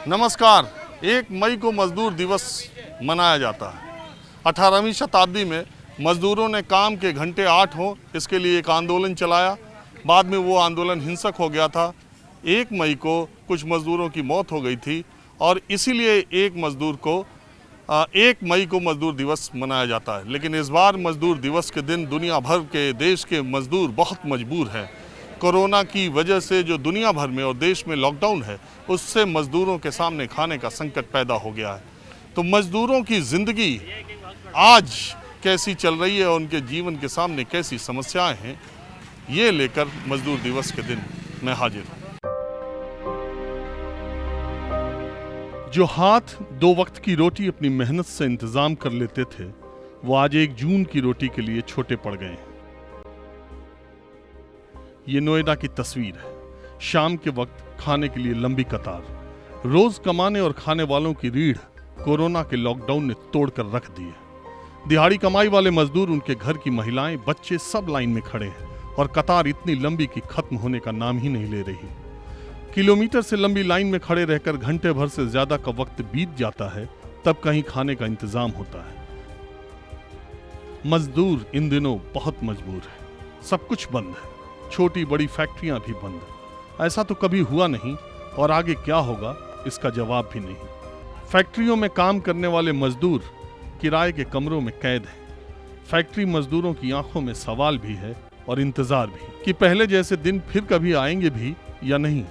नमस्कार। 1 मई को मजदूर दिवस मनाया जाता है। 18वीं शताब्दी में मजदूरों ने काम के घंटे 8 हों इसके लिए एक आंदोलन चलाया। बाद में वो आंदोलन हिंसक हो गया था। 1 मई को कुछ मजदूरों की मौत हो गई थी और इसीलिए 1 मई को मजदूर दिवस मनाया जाता है। लेकिन इस बार मजदूर दिवस के दिन दुनिया भर के देश के मजदूर बहुत मजबूर हैं। कोरोना की वजह से जो दुनिया भर में और देश में लॉकडाउन है उससे मजदूरों के सामने खाने का संकट पैदा हो गया है। तो मजदूरों की ज़िंदगी आज कैसी चल रही है और उनके जीवन के सामने कैसी समस्याएं हैं, ये लेकर मजदूर दिवस के दिन मैं हाजिर हूँ। जो हाथ 2 वक्त की रोटी अपनी मेहनत से इंतजाम कर लेते थे वो आज 1 जून की रोटी के लिए छोटे पड़ गए हैं। ये नोएडा की तस्वीर है। शाम के वक्त खाने के लिए लंबी कतार। रोज कमाने और खाने वालों की रीढ़ कोरोना के लॉकडाउन ने तोड़कर रख दी है। दिहाड़ी कमाई वाले मजदूर, उनके घर की महिलाएं, बच्चे सब लाइन में खड़े हैं और कतार इतनी लंबी कि खत्म होने का नाम ही नहीं ले रही। किलोमीटर से लंबी लाइन में खड़े रहकर घंटे भर से ज्यादा का वक्त बीत जाता है, तब कहीं खाने का इंतजाम होता है। मजदूर इन दिनों बहुत मजबूर है। सब कुछ बंद है, छोटी बड़ी फैक्ट्रियां भी बंद है। ऐसा तो कभी हुआ नहीं और आगे क्या होगा इसका जवाब भी नहीं। फैक्ट्रियों में काम करने वाले मजदूर किराए के कमरों में कैद हैं। फैक्ट्री मजदूरों की आंखों में सवाल भी है और इंतजार भी कि पहले जैसे दिन फिर कभी आएंगे भी या नहीं।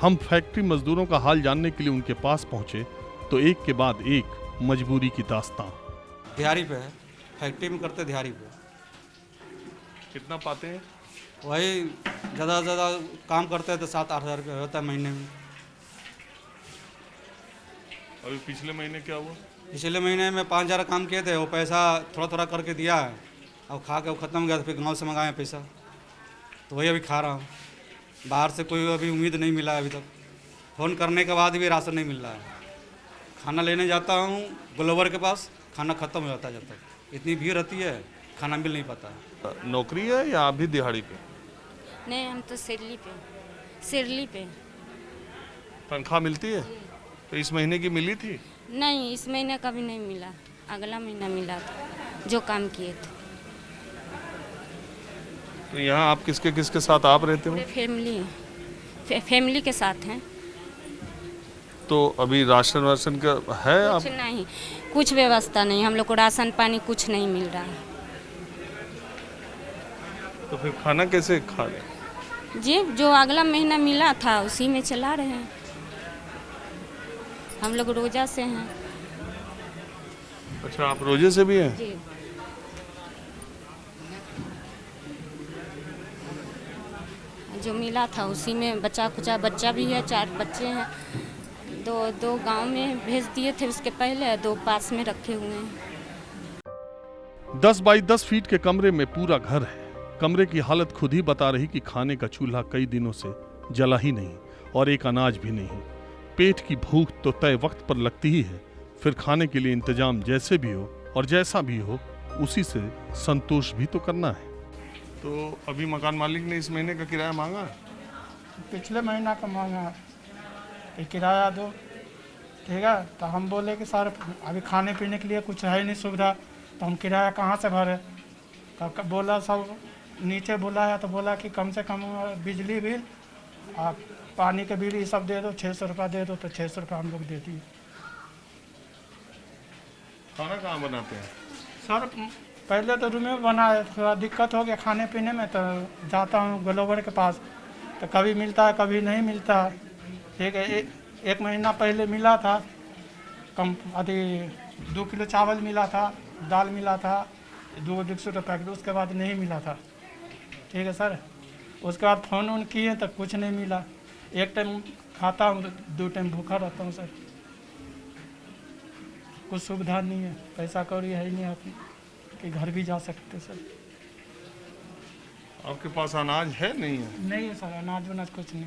हम फैक्ट्री मजदूरों का हाल जानने के लिए उनके पास पहुंचे तो एक के बाद एक मजबूरी की दास्तां। दिहाड़ी पे है, फैक्ट्री में करते दिहाड़ी पे। कितना पाते हैं? वही ज़्यादा से ज़्यादा काम करते हैं तो 7-8 हज़ार रुपये होता है महीने में। अभी पिछले महीने क्या हुआ? पिछले महीने में 5 हज़ार काम किए थे, वो पैसा थोड़ा थोड़ा करके दिया है। अब खा के वो ख़त्म हो गया, तो फिर गांव से मंगाए पैसा, तो वही अभी खा रहा हूँ। बाहर से कोई अभी उम्मीद नहीं मिला है अभी तक। फ़ोन करने के बाद भी राशन नहीं मिल रहा है। खाना लेने जाता हूँ ग्लोबर के पास, खाना ख़त्म हो जाता है। जब तक इतनी भीड़ रहती है खाना मिल नहीं पाता। नौकरी है या अभी दिहाड़ी पे? नहीं, हम तो सिरली पे। तनख्वाह मिलती है? तो इस महीने की मिली थी? नहीं, इस महीने का भी नहीं मिला, अगला महीना मिला था जो काम किए थे। तो यहाँ आप किसके साथ आप रहते हो? फैमिली के साथ हैं। तो अभी राशन वाशन का है? कुछ नहीं, कुछ व्यवस्था नहीं। हम लोग को राशन पानी कुछ नहीं मिल रहा है। तो फिर खाना कैसे खा रहे? जी, जो अगला महीना मिला था उसी में चला रहे हैं। हम लोग रोजा से हैं। अच्छा, आप रोजे से भी हैं? जी। जो मिला था उसी में बच्चा भी है, 4 बच्चे हैं। दो गांव में भेज दिए थे उसके पहले, 2 पास में रखे हुए हैं। 10 बाई 10 फीट के कमरे में पूरा घर है। कमरे की हालत खुद ही बता रही कि खाने का चूल्हा कई दिनों से जला ही नहीं और एक अनाज भी नहीं। पेट की भूख तो तय वक्त पर लगती ही है, फिर खाने के लिए इंतजाम जैसे भी हो और जैसा भी हो उसी से संतोष भी तो करना है। तो अभी मकान मालिक ने इस महीने का किराया मांगा है? पिछले महीना का मांगा कि किराया दो, ठीक है। तो हम बोले कि सर अभी खाने पीने के लिए कुछ है नहीं सुविधा, तो हम किराया कहाँ से भरें। तो बोला सब नीचे बुलाया तो बोला कि कम से कम बिजली बिल और पानी के बिल ये सब दे दो, 600 रुपये दे दो। तो 600 रुपये हम लोग दे दिए। खाना कहाँ बनाते हैं? सर पहले तो रूम में बनाए, थोड़ा दिक्कत हो गया खाने पीने में, तो जाता हूँ ग्लोबर के पास, तो कभी मिलता है कभी नहीं मिलता है, ठीक है। 1 महीना पहले मिला था कम, अभी 2 किलो चावल मिला था, दाल मिला था, 2 150 पैकेट, उसके बाद नहीं मिला था, ठीक है सर। उसके बाद फ़ोन किए तो कुछ नहीं मिला। 1 टाइम खाता हूँ, 2 टाइम भूखा रहता हूँ सर। कुछ सुविधा नहीं है, पैसा कौड़ी है ही नहीं आपकी कि घर भी जा सकते सर। आपके पास अनाज है? नहीं है? नहीं है सर, अनाज वनाज कुछ नहीं।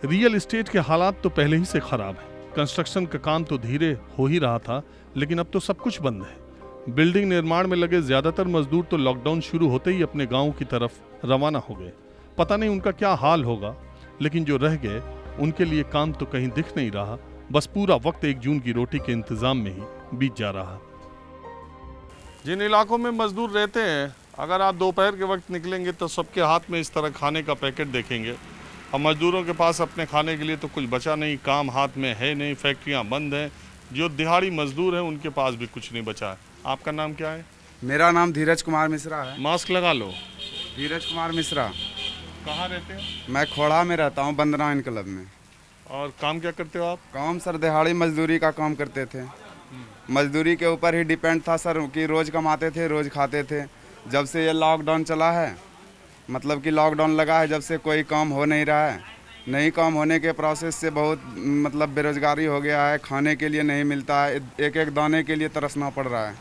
रियल एस्टेट के हालात तो पहले ही से खराब है। कंस्ट्रक्शन का काम तो धीरे हो ही रहा था, लेकिन अब तो सब कुछ बंद है। बिल्डिंग निर्माण में लगे ज्यादातर मजदूर तो लॉकडाउन शुरू होते ही अपने गांव की तरफ रवाना हो गए। पता नहीं उनका क्या हाल होगा, लेकिन जो रह गए उनके लिए काम तो कहीं दिख नहीं रहा, बस पूरा वक्त 1 जून की रोटी के इंतजाम में ही बीत जा रहा। जिन इलाकों में मजदूर रहते हैं, अगर आप दोपहर के वक्त निकलेंगे तो सबके हाथ में इस तरह खाने का पैकेट देखेंगे। अब मजदूरों के पास अपने खाने के लिए तो कुछ बचा नहीं, काम हाथ में है नहीं, फैक्ट्रियां बंद हैं। जो दिहाड़ी मजदूर हैं उनके पास भी कुछ नहीं बचा है। आपका नाम क्या है? मेरा नाम धीरज कुमार मिश्रा है। मास्क लगा लो। धीरज कुमार मिश्रा। कहाँ रहते हैं? मैं खोड़ा में रहता हूँ, बंदना इन क्लब में। और काम क्या करते हो आप? काम सर दिहाड़ी मजदूरी का काम करते थे। मजदूरी के ऊपर ही डिपेंड था सर, कि रोज़ कमाते थे, रोज़ खाते थे। जब से ये लॉकडाउन चला है, मतलब कि लॉकडाउन लगा है, जब से कोई काम हो नहीं रहा है। नहीं काम होने के प्रोसेस से बहुत मतलब बेरोजगारी हो गया है, खाने के लिए नहीं मिलता है, एक एक दाने के लिए तरसना पड़ रहा है।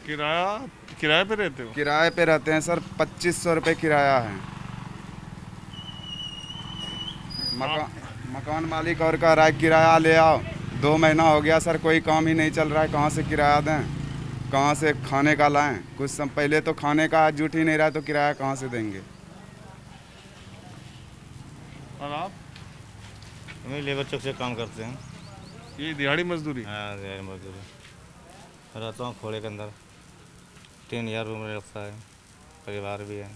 किराए पे रहते हो? किराए पे रहते हैं सर, 2500 रुपये किराया है। मकान मालिक और कह रहा है किराया ले आओ। 2 महीना हो गया सर, कोई काम ही नहीं चल रहा है। कहाँ से किराया दें, कहाँ से खाने का लाएं? कुछ समय पहले तो खाने का जुट ही नहीं रहा, तो किराया कहाँ से देंगे? और आप? हम लेबर चौक से काम करते हैं। ये दिहाड़ी मजदूरी? हाँ, दिहाड़ी मजदूरी। रहता हूँ खोड़े के अंदर, 3000 रूम लगता है, परिवार भी है,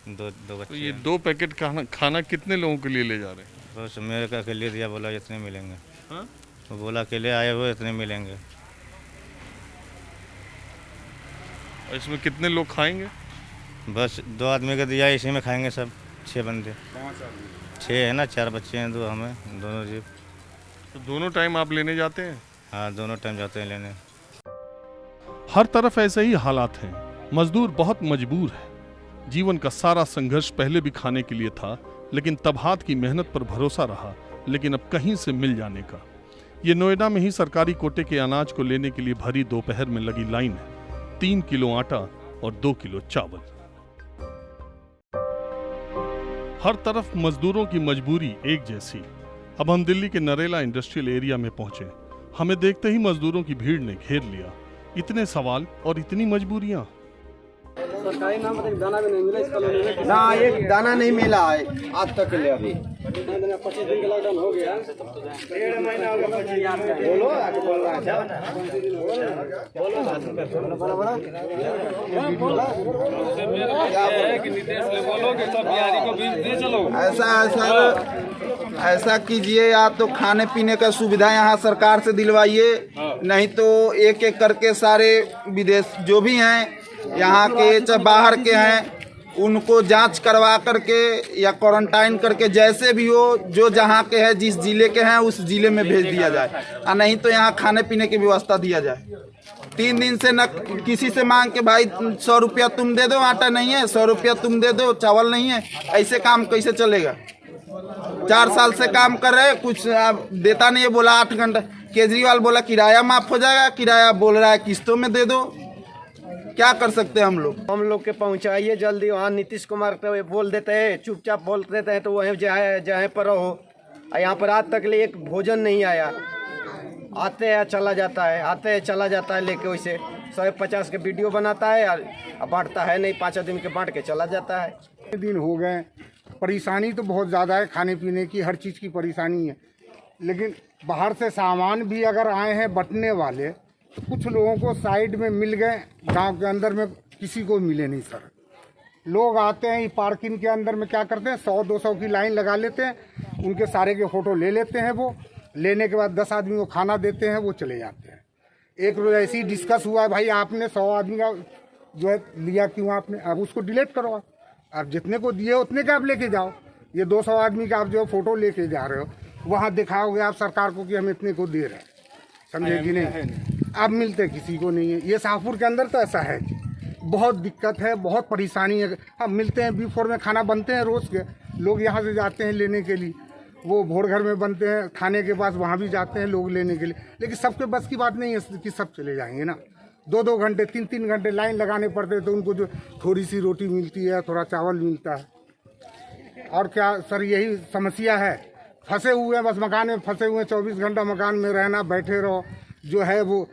दो बच्चे। तो ये 2 पैकेट खाना कितने लोगों के लिए ले जा रहे हैं? बस मेरे का अकेले दिया, बोला इतने मिलेंगे। हाँ? तो बोला अकेले आए हुए इतने मिलेंगे। और इसमें कितने लोग खाएंगे? बस 2 आदमी का दिया, इसी में खाएंगे सब 6 बंदे। 6 है ना, 4 बच्चे हैं, 2 हमें, दोनों जीप। तो दोनों टाइम आप लेने जाते हैं? हाँ, दोनों टाइम जाते हैं लेने। हर तरफ ऐसे ही हालात हैं। मजदूर बहुत मजबूर है। जीवन का सारा संघर्ष पहले भी खाने के लिए था, लेकिन तब हाथ की मेहनत पर भरोसा रहा, लेकिन अब कहीं से मिल जाने का। ये नोएडा में ही सरकारी कोटे के अनाज को लेने के लिए भरी दोपहर में लगी लाइन है। 3 किलो आटा और 2 किलो चावल। हर तरफ मजदूरों की मजबूरी एक जैसी। अब हम दिल्ली के नरेला इंडस्ट्रियल एरिया में पहुंचे। हमें देखते ही मजदूरों की भीड़ ने घेर लिया। इतने सवाल और इतनी मजबूरियां। सरकारी नाम बताइए, दाना भी नहीं मिला इस कॉलोनी में। ना, एक दाना नहीं मिला है आज तक के लिए। अभी 25 दिन का लॉकडाउन हो गया, 1.5 महीना हो गया। बोलो, आगे बोल रहा है। ऐसा कीजिए, या तो खाने पीने का सुविधा यहाँ सरकार से दिलवाइए, नहीं तो एक एक करके सारे विदेश जो भी हैं, यहाँ के चाहे बाहर के हैं, उनको जांच करवा करके या क्वारंटाइन करके, जैसे भी हो, जो जहाँ के हैं, जिस जिले के हैं, उस जिले में भेज दिया जाए। और नहीं तो यहाँ खाने पीने की व्यवस्था दिया जाए। 3 दिन से न किसी से मांग के भाई 100 रुपया तुम दे दो, आटा नहीं है, 100 रुपया तुम दे दो, चावल नहीं है। ऐसे काम कैसे चलेगा? 4 साल से काम कर रहे, कुछ देता नहीं है। बोला 8 घंटा, केजरीवाल बोला किराया माफ हो जाएगा, किराया बोल रहा है किस्तों में दे दो। क्या कर सकते हैं हम लोग के पहुंचाइए जल्दी। वहाँ नीतीश कुमार तो बोल देते हैं, चुपचाप बोल देते हैं, तो वहीं जहाँ पर रहो। यहाँ पर आज तक ले एक भोजन नहीं आया। आते हैं चला जाता है, आते हैं चला जाता है लेके, वैसे 150 के वीडियो बनाता है और बांटता है नहीं, 5 दिन के बांट के चला जाता है। दिन हो गए, परेशानी तो बहुत ज़्यादा है, खाने पीने की हर चीज़ की परेशानी है। लेकिन बाहर से सामान भी अगर आए हैं बंटने वाले, तो कुछ लोगों को साइड में मिल गए, गांव के अंदर में किसी को मिले नहीं सर। लोग आते हैं पार्किंग के अंदर में, क्या करते हैं, 100-200 की लाइन लगा लेते हैं, उनके सारे के फोटो ले लेते हैं। वो लेने के बाद 10 आदमी को खाना देते हैं, वो चले जाते हैं। एक रोज ऐसे ही डिस्कस हुआ, भाई आपने 100 आदमी का जो है लिया क्यों आपने, अब उसको डिलीट करो। आप जितने को दिए उतने का आप लेके जाओ। ये 200 आदमी का आप जो फोटो लेके जा रहे हो, वहाँ दिखाओगे आप सरकार को कि हम इतने को दे रहे हैं, समझे कि नहीं? अब मिलते किसी को नहीं है। ये शाहपुर के अंदर तो ऐसा है, बहुत दिक्कत है, बहुत परेशानी है। हम मिलते हैं, B4 में खाना बनते हैं रोज़ के, लोग यहाँ से जाते हैं लेने के लिए। वो भोर घर में बनते हैं थाने के पास, वहाँ भी जाते हैं लोग लेने के लिए। लेकिन सबके बस की बात नहीं है कि सब चले जाएंगे ना। 2-2 घंटे 3-3 घंटे लाइन लगाने पड़ते हैं, तो उनको जो थोड़ी सी रोटी मिलती है, थोड़ा चावल मिलता है। और क्या सर, यही समस्या है। फंसे हुए हैं, बस मकान में फंसे हुए हैं, 24 घंटा मकान में रहना, बैठे रहो जो है वो।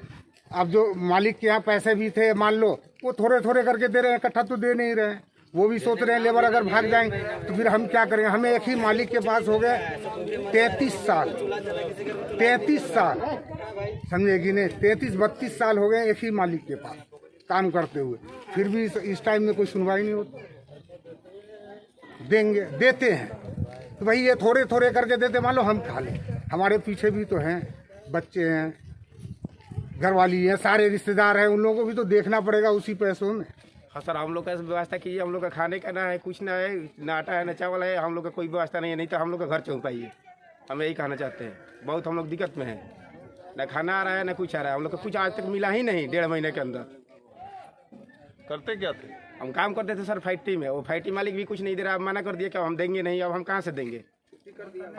अब जो मालिक के यहाँ पैसे भी थे, मान लो वो थोड़े थोड़े करके दे रहे हैं, इकट्ठा तो दे नहीं रहे हैं। वो भी सोच रहे हैं लेबर अगर भाग जाएंगे तो फिर हम क्या करेंगे। हमें एक ही मालिक के पास हो गए 33 साल, समझे कि नहीं, 33-32 साल हो गए एक ही मालिक के पास काम करते हुए, फिर भी इस टाइम में कोई सुनवाई नहीं होती। देंगे, देते हैं तो भाई ये थोड़े थोड़े करके देते, मान लो हम खा लें, हमारे पीछे भी तो हैं बच्चे हैं, घरवाली है, सारे रिश्तेदार हैं, उन लोगों को भी तो देखना पड़ेगा उसी पैसों में। हाँ सर, हम लोग का व्यवस्था कीजिए। हम लोग का खाने का ना है, कुछ ना है, ना आटा है ना चावल है, हम लोग का कोई व्यवस्था नहीं है। नहीं तो हम लोग का घर चौंक पाइए, हम यही कहना चाहते हैं। बहुत हम लोग दिक्कत में हैं, ना खाना आ रहा है ना कुछ आ रहा है। हम लोग को कुछ आज तक मिला ही नहीं 1.5 महीने के अंदर। करते क्या थे? हम काम करते थे सर फैक्ट्री में, वो फैक्ट्री मालिक भी कुछ नहीं दे रहा। अब मना कर दिया कि हम देंगे नहीं, अब हम कहाँ से देंगे।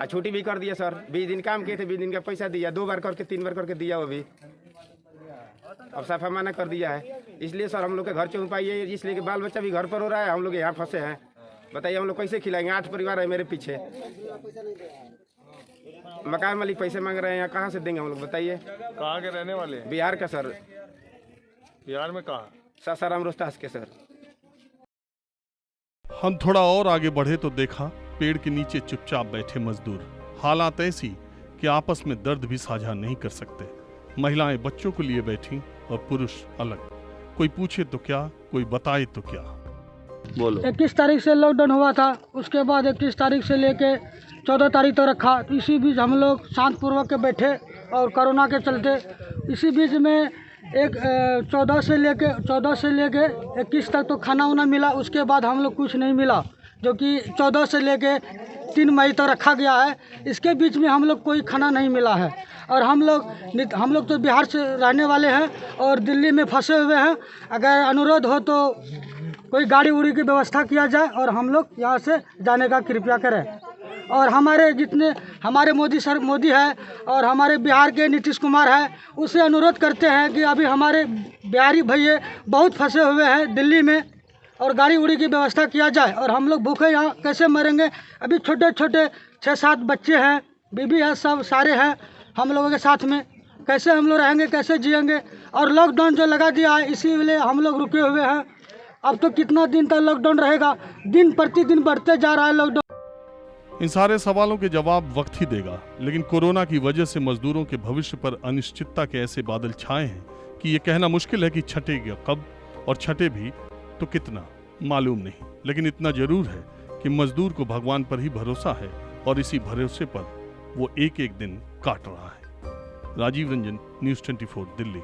छुट्टी भी कर दिया सर, 20 दिन काम किए थे, 20 दिन का पैसा दिया, 2 बार करके 3 बार करके दिया वो भी। अब सफा मना कर दिया है। इसलिए सर हम लोग के घर चौंक पाइए, इसलिए कि बाल बच्चा भी घर पर हो रहा है, हम लोग यहाँ फंसे हैं। बताइए हम लोग कैसे खिलाएंगे? 8 परिवार है मेरे पीछे, मकान मालिक पैसे मांग रहे हैं, यहाँ कहाँ से देंगे हम लोग बताइए। कहाँ के रहने वाले हैं? बिहार का सर। बिहार में कहाँ? सासाराम रोहतास के सर। हम थोड़ा और आगे बढ़े तो देखा पेड़ के नीचे चुपचाप बैठे मजदूर। हालात ऐसी कि आपस में दर्द भी साझा नहीं कर सकते। महिलाएं बच्चों को लिए बैठी और पुरुष अलग। कोई पूछे तो क्या, कोई बताए तो क्या। बोलो। 21 तारीख से लॉकडाउन हुआ था, उसके बाद 31 तारीख से लेके 14 तारीख तक रखा। तो इसी बीच हम लोग शांतपूर्वक के बैठे और कोरोना के चलते इसी बीच में 14 से लेके 21 तक तो खाना वाना मिला। उसके बाद हम लोग कुछ नहीं मिला, जो कि 14 से लेके 3 मई तक रखा गया है। इसके बीच में हम लोग कोई खाना नहीं मिला है। और हम लोग तो बिहार से रहने वाले हैं और दिल्ली में फंसे हुए हैं। अगर अनुरोध हो तो कोई गाड़ी उड़ी की व्यवस्था किया जाए और हम लोग यहाँ से जाने का कृपया करें। और हमारे जितने हमारे मोदी है और हमारे बिहार के नीतीश कुमार है, उससे अनुरोध करते हैं कि अभी हमारे बिहारी भैया बहुत फंसे हुए हैं दिल्ली में, और गाड़ी उड़ी की व्यवस्था किया जाए। और हम लोग भूखे यहाँ कैसे मरेंगे? अभी छोटे छोटे 6-7 बच्चे हैं, बीबी है, सब सारे हैं हम लोगों के साथ में। कैसे हम लोग रहेंगे, कैसे जिएंगे? और लॉकडाउन जो लगा दिया है इसीलिए हम लोग रुके हुए हैं। अब तो कितना दिन तक लॉकडाउन रहेगा? दिन प्रतिदिन बढ़ते जा रहा है लॉकडाउन। इन सारे सवालों के जवाब वक्त ही देगा, लेकिन कोरोना की वजह से मजदूरों के भविष्य पर अनिश्चितता के ऐसे बादल छाए हैं कि ये कहना मुश्किल है कि छटेगा कब, और छटे भी तो कितना मालूम नहीं। लेकिन इतना जरूर है कि मजदूर को भगवान पर ही भरोसा है और इसी भरोसे पर वो एक एक दिन काट रहा है। राजीव रंजन, न्यूज़ 24, दिल्ली।